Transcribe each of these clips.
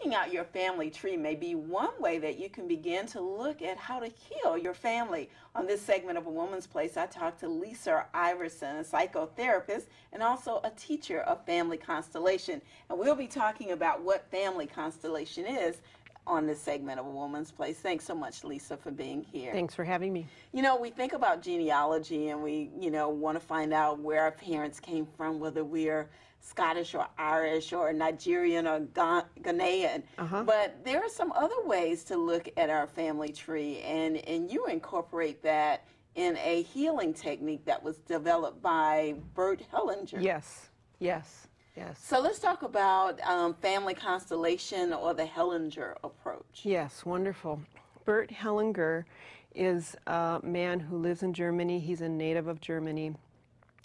Checking out your family tree may be one way that you can begin to look at how to heal your family. On this segment of A Woman's Place, I talked to Lisa Iversen, a psychotherapist and also a teacher of Family Constellation. And we'll be talking about what Family Constellation is on this segment of A Woman's Place. Thanks so much, Lisa, for being here. Thanks for having me. You know, we think about genealogy and we, want to find out where our parents came from, whether we're Scottish or Irish or Nigerian or Ghanaian. But there are some other ways to look at our family tree, and you incorporate that in a healing technique that was developed by Bert Hellinger. Yes, yes, yes. So let's talk about family constellation or the Hellinger approach. Yes, wonderful. Bert Hellinger is a man who lives in Germany. He's a native of Germany.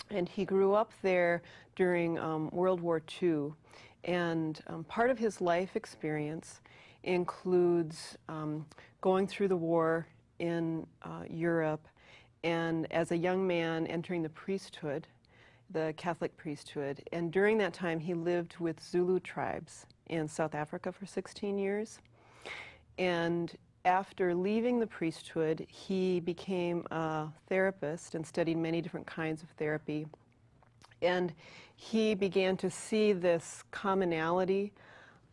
And he grew up there during World War II. And part of his life experience includes going through the war in Europe, and as a young man entering the priesthood, the Catholic priesthood. And during that time, he lived with Zulu tribes in South Africa for 16 years. And after leaving the priesthood, he became a therapist and studied many different kinds of therapy. And he began to see this commonality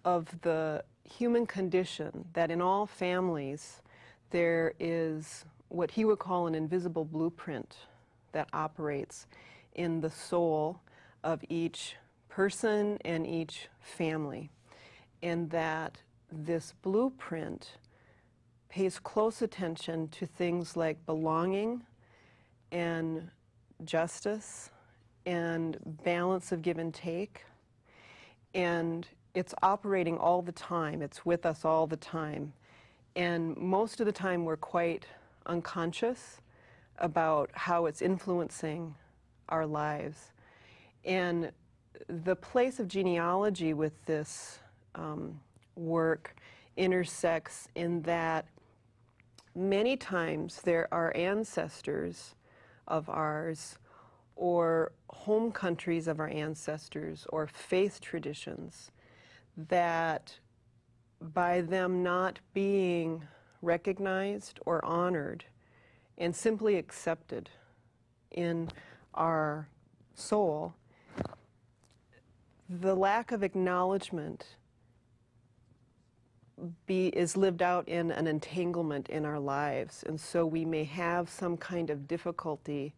of the human condition, that in all families there is what he would call an invisible blueprint that operates in the soul of each person and each family. And that this blueprint pays close attention to things like belonging and justice and balance of give and take. And it's operating all the time. It's with us all the time. And most of the time we're quite unconscious about how it's influencing our lives. And the place of genealogy with this work intersects in that many times there are ancestors of ours, or home countries of our ancestors, or faith traditions that, by them not being recognized or honored and simply accepted in our soul, the lack of acknowledgement is lived out in an entanglement in our lives. And so we may have some kind of difficulty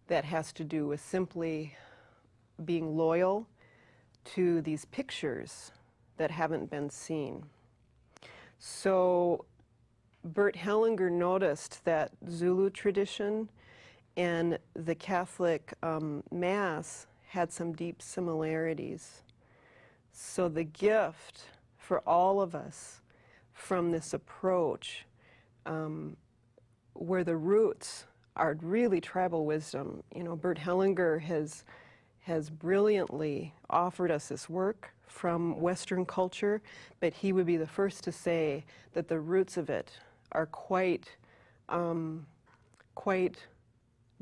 that has to do with simply being loyal to these pictures that haven't been seen. So Bert Hellinger noticed that Zulu tradition and the Catholic Mass had some deep similarities. So the gift for all of us from this approach, where the roots are really tribal wisdom. You know, Bert Hellinger has brilliantly offered us this work from Western culture, but he would be the first to say that the roots of it are quite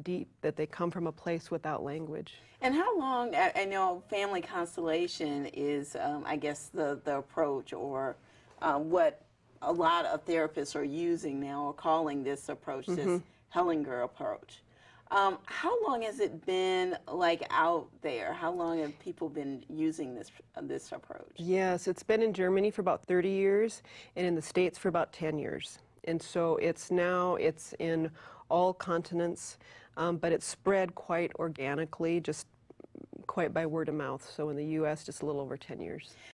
deep, that they come from a place without language. And how long, I know Family Constellation is, I guess, the approach, or what a lot of therapists are using now, or calling this approach, this Hellinger approach. How long has it been out there? How long have people been using this approach? Yes, it's been in Germany for about 30 years and in the States for about 10 years. And so it's in all continents, but it's spread quite organically, just quite by word of mouth. So in the U.S., just a little over 10 years.